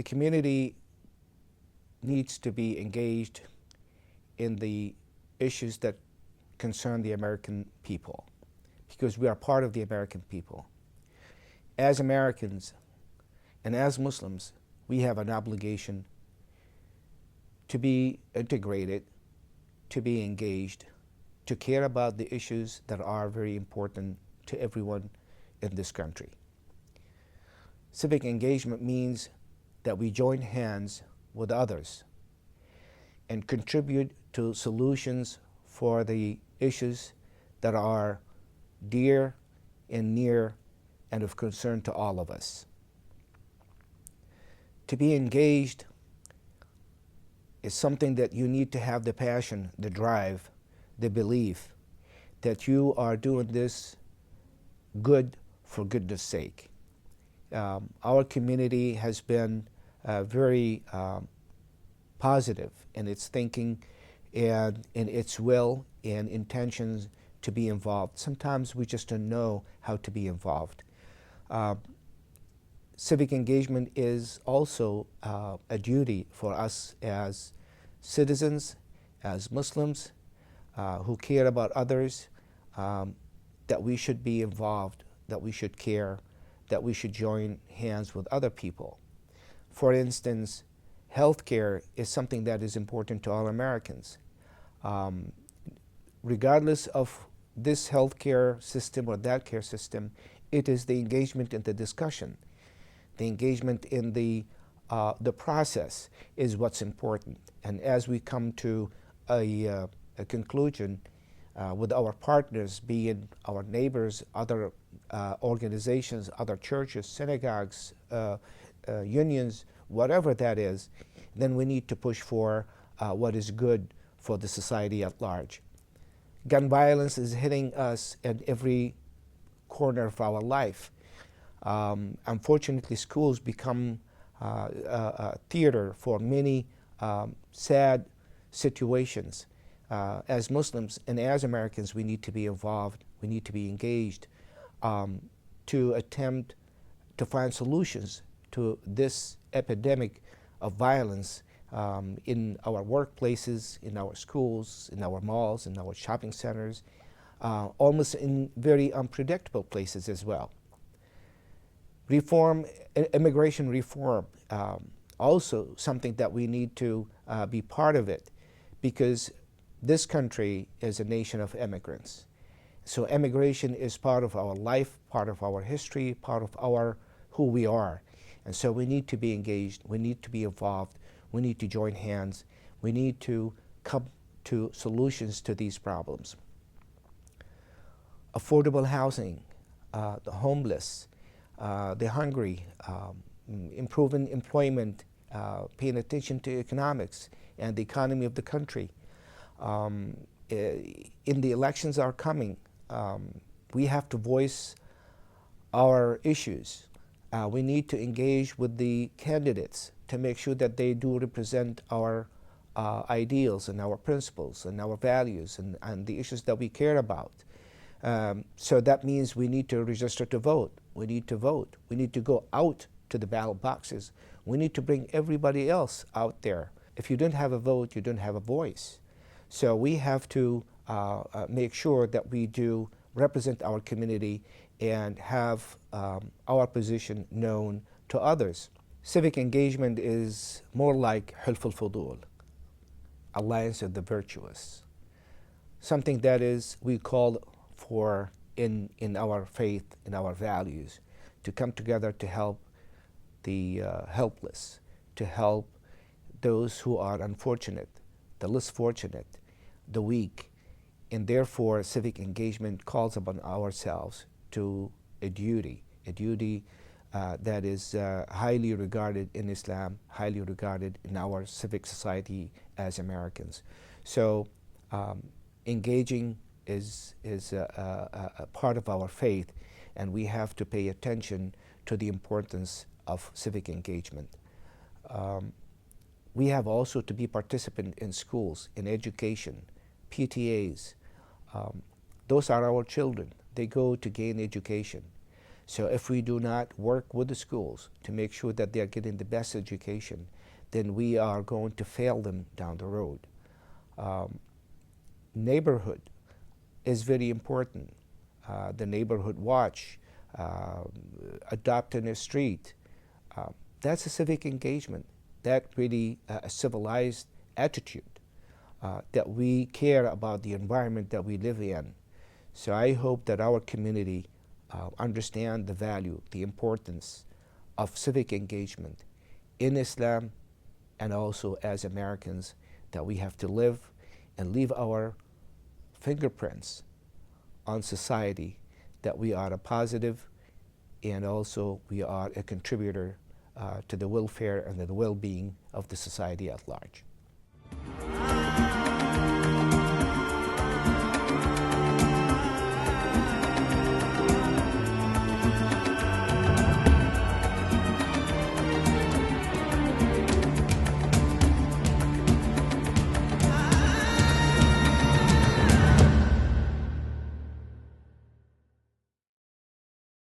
community needs to be engaged in the issues that concern the American people, because we are part of the American people. As Americans and as Muslims, we have an obligation to be integrated, to be engaged, to care about the issues that are very important to everyone in this country. Civic engagement means that we join hands with others and contribute to solutions for the issues that are dear and near and of concern to all of us. To be engaged is something that you need to have the passion, the drive, the belief that you are doing this good for goodness sake. Our community has been very positive in its thinking and in its will and intentions to be involved. Sometimes we just don't know how to be involved. Civic engagement is also a duty for us as citizens, as Muslims who care about others, that we should be involved, that we should care, that we should join hands with other people. For instance, healthcare is something that is important to all Americans. Regardless of this healthcare system or that care system, it is the engagement in the discussion. The engagement in the process is what's important. And as we come to a conclusion with our partners, being our neighbors, other organizations, other churches, synagogues, unions, whatever that is, then we need to push for what is good for the society at large. Gun violence is hitting us at every corner of our life. Unfortunately, schools become a theater for many sad situations. As Muslims and as Americans, we need to be involved, we need to be engaged to attempt to find solutions to this epidemic of violence in our workplaces, in our schools, in our malls, in our shopping centers, almost in very unpredictable places as well. Reform, immigration reform, also something that we need to be part of it, because this country is a nation of immigrants. So immigration is part of our life, part of our history, part of who we are. And so we need to be engaged, we need to be involved, we need to join hands, we need to come to solutions to these problems. Affordable housing, the homeless, the hungry, improving employment, paying attention to economics and the economy of the country. In the elections are coming, we have to voice our issues. We need to engage with the candidates to make sure that they do represent our ideals and our principles and our values and the issues that we care about. So that means we need to register to vote. We need to vote. We need to go out to the ballot boxes. We need to bring everybody else out there. If you don't have a vote, you don't have a voice. So we have to make sure that we do represent our community and have our position known to others. Civic engagement is more like Hulf al-Fudul, alliance of the virtuous, something that is we call for in our faith, in our values, to come together to help the helpless, to help those who are unfortunate, the less fortunate, the weak. And therefore civic engagement calls upon ourselves to a duty that is highly regarded in Islam, highly regarded in our civic society as Americans. So engaging is a part of our faith, and we have to pay attention to the importance of civic engagement. We have also to be participant in schools, in education, PTAs. Those are our children. They go to gain education. So if we do not work with the schools to make sure that they are getting the best education, then we are going to fail them down the road. Neighborhood is very important. The neighborhood watch, adopting a street, that's a civic engagement. That really a civilized attitude that we care about the environment that we live in. So I hope that our community understand the value, the importance of civic engagement in Islam and also as Americans, that we have to live and leave our fingerprints on society, that we are a positive and also we are a contributor to the welfare and the well-being of the society at large.